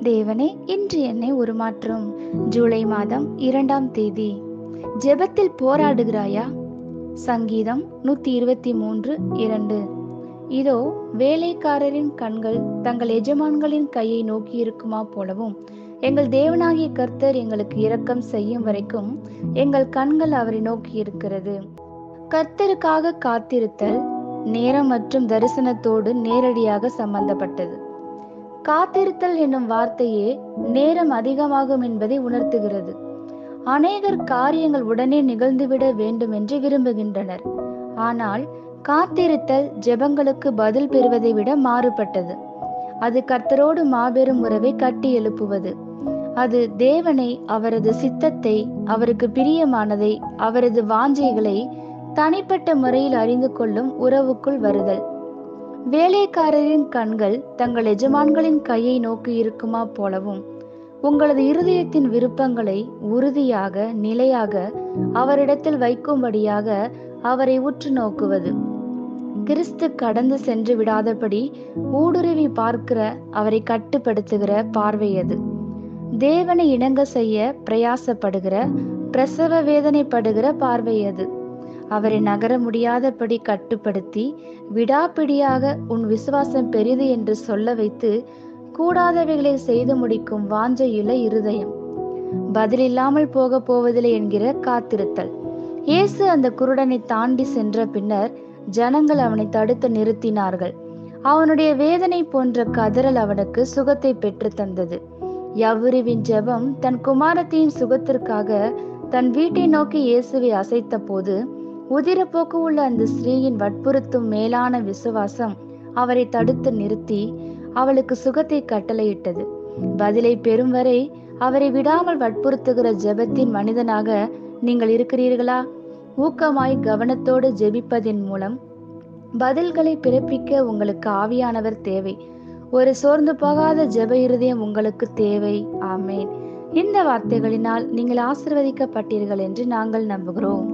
தேவனே, இன்று என்னை உருமாற்றும். ஜூலை மாதம் 2ஆம் தேதி. ஜெபத்தில் போராடுகிறாயா? சங்கீதம் 123:2. இதோ, வேலைக்காரரின் கண்கள் தங்கள் எஜமான்களின் கையை நோக்கி இருக்குமா போலவும், எங்கள் தேவனாகிய கர்த்தர் எங்களுக்கு இரக்கம் செய்யும் வரைக்கும் எங்கள் கண்கள் அவரை நோக்கி இருக்கிறது. கர்த்தருக்காக காத்திருத்தல் நேரம் மற்றும் தரிசனத்தோடு நேரடியாக சம்பந்தப்பட்டது. காத்திருத்தல் என்னும் வார்த்தையே நேரம் அதிகமாகும் என்பதை உணர்த்துகிறது. அநேகர் காரியங்கள் உடனே நிகழ்ந்துவிட வேண்டும் என்று விரும்புகின்றனர். ஆனால் காத்திருத்தல் ஜெபங்களுக்கு பதில் பெறுவதை விட மாறுபட்டது. அது கர்த்தரோடு மாபெரும் உறவை கட்டி எழுப்புவது. அது தேவனை, அவரது சித்தத்தை, அவருக்கு பிரியமானதை, அவரது வாஞ்சைகளை தனிப்பட்ட முறையில் அறிந்து கொள்ளும் உறவுக்குள் வருதல். வேலைக்காரரின் கண்கள் தங்கள் எஜமான்களின் கையை நோக்கி இருக்குமா போலவும், உங்களது இருதயத்தின் விருப்பங்களை உறுதியாக, நிலையாக அவரிடத்தில் வைக்கும்படியாக அவரை உற்று நோக்குவது. கிறிஸ்து கடந்து சென்று விடாதபடி ஊடுருவி பார்க்கிற, அவரை கட்டுப்படுத்துகிற பார்வை அது. தேவனை இணங்க செய்ய பிரயாசப்படுகிற, பிரசவ வேதனைப்படுகிற பார்வை அது. அவரை நகர முடியாதபடி கட்டுப்படுத்தி விடாப்பிடியாக உன் விசுவாசம் பெரிது என்று சொல்ல வைத்து கூடாதவைகளை செய்து முடிக்கும் வாஞ்சையுள்ள இருதயம். பதில் இல்லாமல் போக போவதில்லை என்கிற காத்திருத்தல். இயேசு அந்த குருடனை தாண்டி சென்ற பின்னர் ஜனங்கள் அவனை தடுத்து நிறுத்தினார்கள். அவனுடைய வேதனை போன்ற கதறல் அவனுக்கு சுகத்தை பெற்று தந்தது. யவ்வுருவின் ஜெபம் தன் குமாரத்தின் சுகத்திற்காக தன் வீட்டை நோக்கி இயேசுவை அசைத்த போது, உதிரப்போக்கு உள்ள அந்த ஸ்திரீயின் வற்புறுத்தும் மேலான விசுவாசம் அவரை தடுத்து நிறுத்தி அவளுக்கு சுகத்தை கட்டளையிட்டது. பதிலை பெறும் வரை அவரை விடாமல் வற்புறுத்துகிற ஜெபத்தின் மனிதனாக நீங்கள் இருக்கிறீர்களா? ஊக்கமாய் கவனத்தோடு ஜெபிப்பதின் மூலம் பதில்களை பிறப்பிக்க உங்களுக்கு ஆவியானவர் தேவை. ஒரு சோர்ந்து போகாத ஜெப இருதயம் உங்களுக்கு தேவை. ஆமேன். இந்த வார்த்தைகளினால் நீங்கள் ஆசீர்வதிக்கப்பட்டீர்கள் என்று நாங்கள் நம்புகிறோம்.